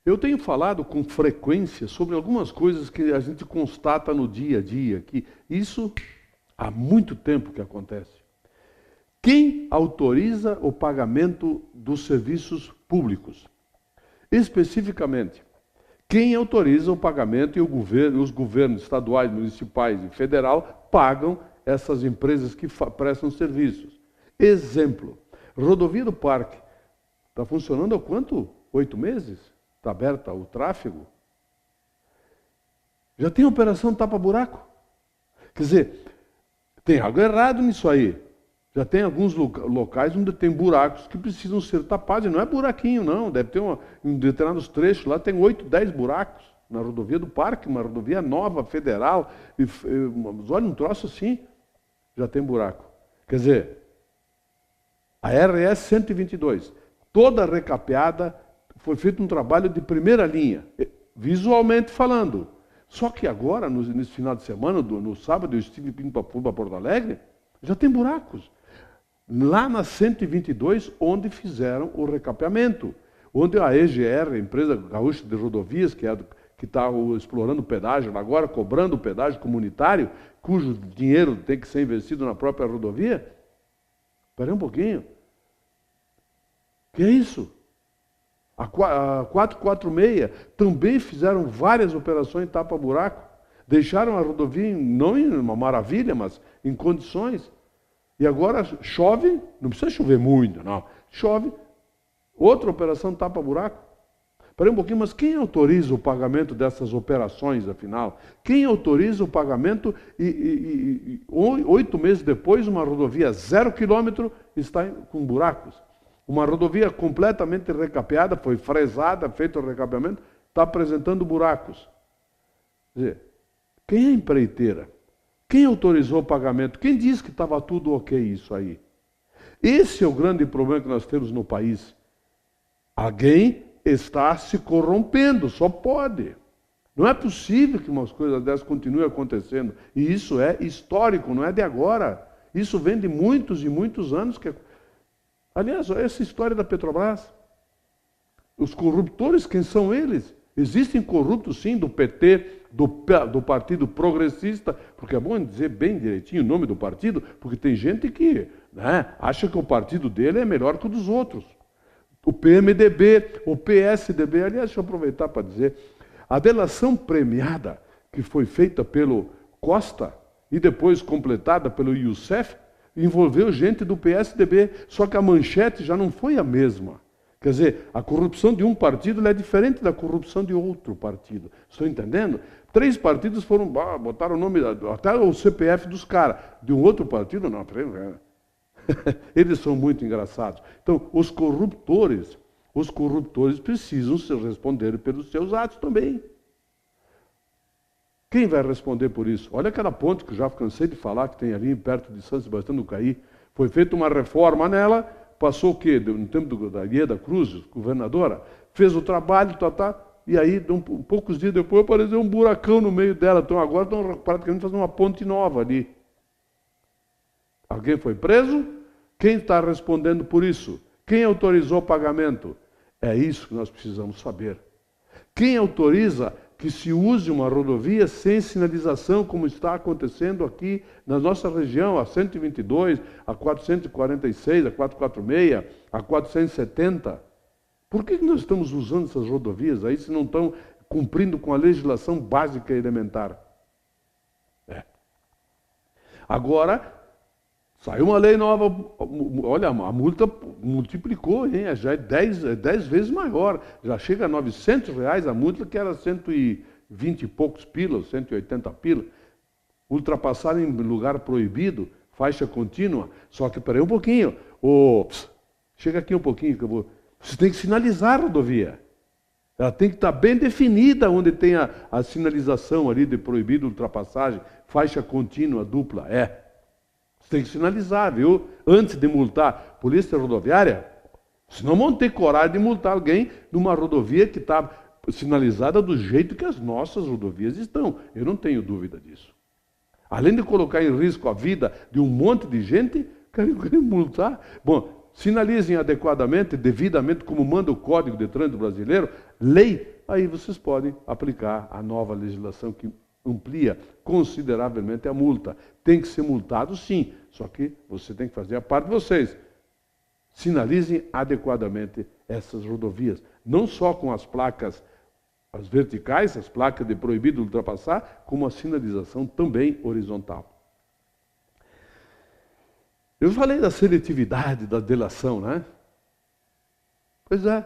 Eu tenho falado com frequência sobre algumas coisas que a gente constata no dia a dia, que isso há muito tempo que acontece. Quem autoriza o pagamento dos serviços públicos? Especificamente, quem autoriza o pagamento e os governos estaduais, municipais e federal pagam essas empresas que prestam serviços. Exemplo, Rodovia do Parque. Está funcionando há quanto? 8 meses? Está aberta o tráfego? Já tem operação tapa-buraco? Quer dizer, tem algo errado nisso aí. Já tem alguns locais onde tem buracos que precisam ser tapados. E não é buraquinho, não. Deve ter em determinados trechos lá, tem 8, 10 buracos. Na Rodovia do Parque, uma rodovia nova, federal. Mas olha, um troço assim, já tem buraco. Quer dizer, a RS 122, toda recapeada, foi feito um trabalho de primeira linha, visualmente falando. Só que agora, nesse final de semana, no sábado, eu estive indo para Porto Alegre, já tem buracos. Lá na 122, onde fizeram o recapeamento. Onde a EGR, a Empresa Gaúcha de Rodovias, que está explorando o pedágio, agora cobrando o pedágio comunitário, cujo dinheiro tem que ser investido na própria rodovia. Espera um pouquinho. Que é isso? A 446 também fizeram várias operações tapa-buraco. Deixaram a rodovia, não em uma maravilha, mas em condições. E agora chove, não precisa chover muito, não. Chove, outra operação tapa-buraco. Espera um pouquinho, mas quem autoriza o pagamento dessas operações, afinal? Quem autoriza o pagamento e 8 meses depois, uma rodovia 0 quilômetro está com buracos? Uma rodovia completamente recapeada, foi fresada, feito o recapeamento, está apresentando buracos. Quer dizer, quem é a empreiteira? Quem autorizou o pagamento? Quem disse que estava tudo ok isso aí? Esse é o grande problema que nós temos no país. Alguém está se corrompendo, só pode. Não é possível que umas coisas dessas continuem acontecendo. E isso é histórico, não é de agora. Isso vem de muitos e muitos anos. Aliás, essa história da Petrobras. Os corruptores, quem são eles? Existem corruptos, sim, do PT, do Partido Progressista, porque é bom dizer bem direitinho o nome do partido, porque tem gente que acha que o partido dele é melhor que o dos outros. O PMDB, o PSDB, aliás, deixa eu aproveitar para dizer, a delação premiada que foi feita pelo Costa e depois completada pelo Youssef, envolveu gente do PSDB, só que a manchete já não foi a mesma. Quer dizer, a corrupção de um partido é diferente da corrupção de outro partido. Estou entendendo? 3 partidos foram, botaram o nome, até o CPF dos caras. De um outro partido, não. Eles são muito engraçados. Então, os corruptores precisam se responder pelos seus atos também. Quem vai responder por isso? Olha aquela ponte que eu já cansei de falar, que tem ali perto de São Sebastião do Caí. Foi feita uma reforma nela, passou o quê? No tempo da Ieda Cruz, governadora, fez o trabalho, e aí, poucos dias depois, apareceu um buracão no meio dela. Então agora estão praticamente fazendo uma ponte nova ali. Alguém foi preso? Quem está respondendo por isso? Quem autorizou o pagamento? É isso que nós precisamos saber. Quem autoriza que se use uma rodovia sem sinalização, como está acontecendo aqui na nossa região, a 122, a 446, a 446, a 470? Por que nós estamos usando essas rodovias aí se não estão cumprindo com a legislação básica e elementar? Agora, saiu uma lei nova, olha, a multa multiplicou, hein? Já é 10 vezes maior, já chega a R$900 a multa, que era 120 e poucos pila, 180 pila. Ultrapassaram em lugar proibido, faixa contínua, só que, peraí um pouquinho, chega aqui um pouquinho, que eu vou... Você tem que sinalizar a rodovia. Ela tem que estar bem definida onde tem a sinalização ali de proibido ultrapassagem, faixa contínua, dupla, Você tem que sinalizar, viu? Antes de multar. Polícia Rodoviária, senão vão ter coragem de multar alguém numa rodovia que está sinalizada do jeito que as nossas rodovias estão. Eu não tenho dúvida disso. Além de colocar em risco a vida de um monte de gente, querem multar. Bom, sinalizem adequadamente, devidamente, como manda o Código de Trânsito Brasileiro, lei aí vocês podem aplicar a nova legislação que amplia consideravelmente a multa. Tem que ser multado, sim, só que você tem que fazer a parte de vocês. Sinalizem adequadamente essas rodovias, não só com as placas, as verticais, as placas de proibido ultrapassar, como a sinalização também horizontal. Eu falei da seletividade da delação, né? Pois é.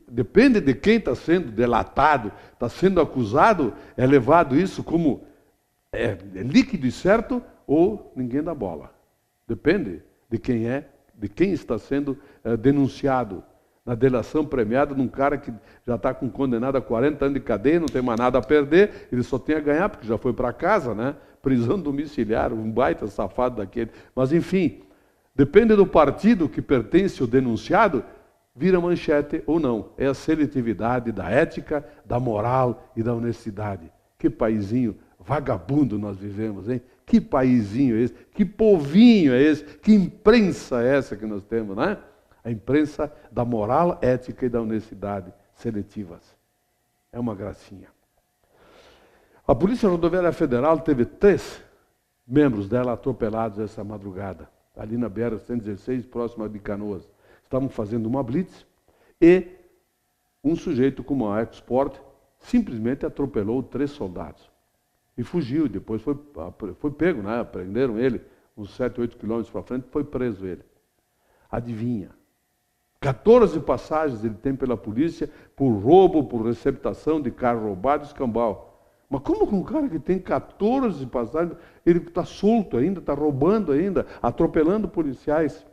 Depende de quem está sendo delatado, está sendo acusado, é levado isso como líquido e certo ou ninguém dá bola. Depende de quem é, de quem está sendo denunciado. Na delação premiada de um cara que já está condenado a 40 anos de cadeia, não tem mais nada a perder, ele só tem a ganhar porque já foi para casa, né? Prisão domiciliar, um baita safado daquele. Mas enfim, depende do partido que pertence o denunciado, vira manchete ou não. É a seletividade da ética, da moral e da honestidade. Que paizinho vagabundo nós vivemos, hein? Que paizinho é esse? Que povinho é esse? Que imprensa é essa que nós temos, né? A imprensa da moral, ética e da honestidade seletivas. É uma gracinha. A Polícia Rodoviária Federal teve 3 membros dela atropelados essa madrugada, ali na BR-116, próxima de Canoas. Estavam fazendo uma blitz e um sujeito com uma EcoSport simplesmente atropelou 3 soldados. E fugiu, depois foi pego, né? Prenderam ele, uns 7, 8 quilômetros para frente, foi preso ele. Adivinha? 14 passagens ele tem pela polícia por roubo, por receptação de carro roubado e escambau. Mas como que um cara que tem 14 passagens, ele está solto ainda, está roubando ainda, atropelando policiais?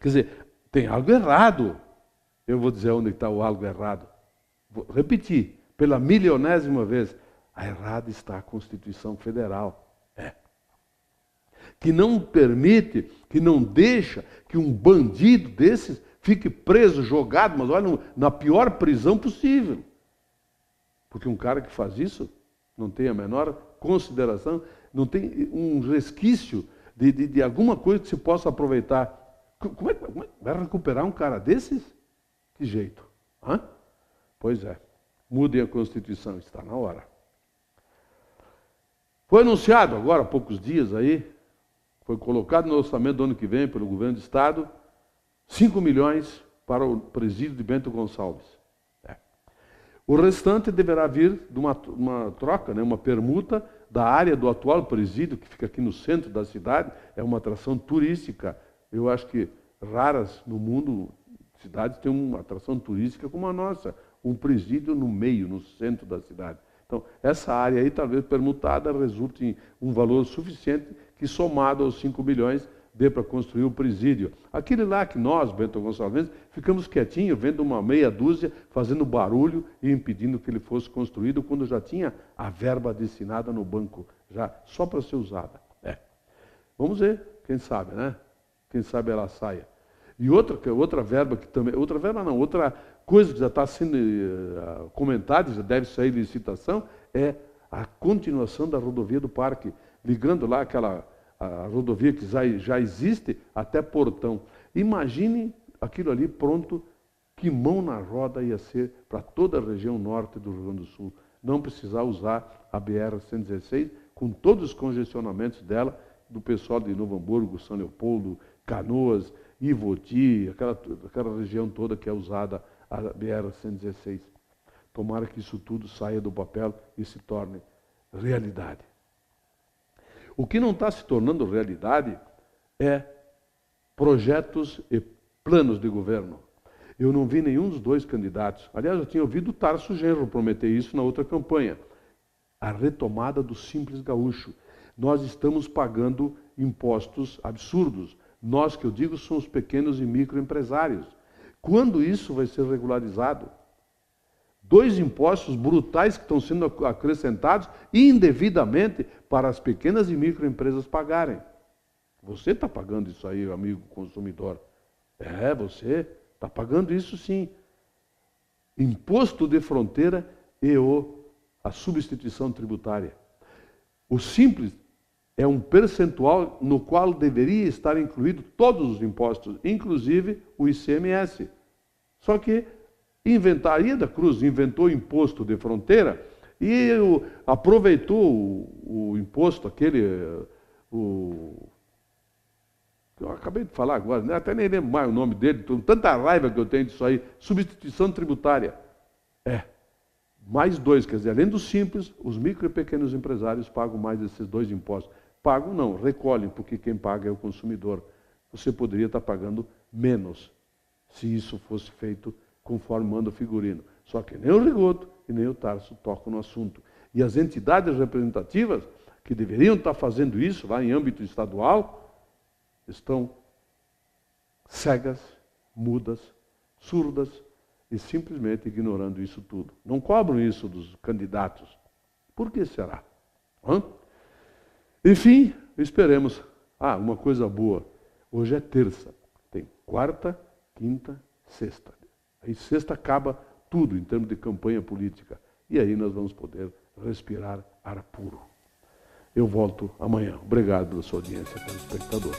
Quer dizer, tem algo errado. Eu vou dizer onde está o algo errado. Vou repetir, pela milionésima vez. A errada está a Constituição Federal. Que não permite, que não deixa que um bandido desses fique preso, jogado, mas olha, na pior prisão possível. Porque um cara que faz isso não tem a menor consideração, não tem um resquício de alguma coisa que se possa aproveitar. Como é que vai recuperar um cara desses? Que jeito? Hã? Pois é, mudem a Constituição, está na hora. Foi anunciado agora há poucos dias aí, foi colocado no orçamento do ano que vem pelo governo do Estado, 5 milhões para o presídio de Bento Gonçalves. O restante deverá vir de uma troca, né, uma permuta da área do atual presídio, que fica aqui no centro da cidade, é uma atração turística. Eu acho que raras no mundo cidades têm uma atração turística como a nossa, um presídio no meio, no centro da cidade. Então, essa área aí, talvez permutada, resulte em um valor suficiente que, somado aos 5 milhões, dê para construir o presídio. Aquele lá que nós, Bento Gonçalves, ficamos quietinhos, vendo uma meia dúzia, fazendo barulho e impedindo que ele fosse construído, quando já tinha a verba destinada no banco, já só para ser usada. Vamos ver, quem sabe, né? Quem sabe ela saia. E outra verba que também, outra coisa que já está sendo comentada, já deve sair licitação, é a continuação da rodovia do Parque, ligando lá a rodovia que já existe até Portão. Imagine aquilo ali pronto, que mão na roda ia ser para toda a região norte do Rio Grande do Sul. Não precisar usar a BR-116, com todos os congestionamentos dela, do pessoal de Novo Hamburgo, São Leopoldo, Canoas, Ivoti, aquela região toda que é usada a BR-116. Tomara que isso tudo saia do papel e se torne realidade. O que não está se tornando realidade é projetos e planos de governo. Eu não vi nenhum dos 2 candidatos. Aliás, eu tinha ouvido o Tarso Genro prometer isso na outra campanha. A retomada do Simples Gaúcho. Nós estamos pagando impostos absurdos. Nós, que eu digo, são os pequenos e microempresários. Quando isso vai ser regularizado? 2 impostos brutais que estão sendo acrescentados indevidamente para as pequenas e microempresas pagarem. Você está pagando isso aí, amigo consumidor. Você está pagando isso sim. Imposto de fronteira e a substituição tributária. O Simples é um percentual no qual deveria estar incluído todos os impostos, inclusive o ICMS. Só que A Ieda Cruz inventou imposto de fronteira e aproveitou o imposto, aquele, eu acabei de falar agora, né? Até nem lembro mais o nome dele, tanta raiva que eu tenho disso aí, substituição tributária. Mais dois, quer dizer, além do simples, os micro e pequenos empresários pagam mais esses dois impostos. Pagam não, recolhem, porque quem paga é o consumidor. Você poderia estar pagando menos, se isso fosse feito conforme manda o figurino. Só que nem o Rigoto e nem o Tarso tocam no assunto. E as entidades representativas, que deveriam estar fazendo isso lá em âmbito estadual, estão cegas, mudas, surdas, e simplesmente ignorando isso tudo. Não cobram isso dos candidatos. Por que será? Enfim, esperemos. Uma coisa boa. Hoje é terça. Tem quarta, quinta, sexta. Aí sexta acaba tudo em termos de campanha política. E aí nós vamos poder respirar ar puro. Eu volto amanhã. Obrigado pela sua audiência, telespectador.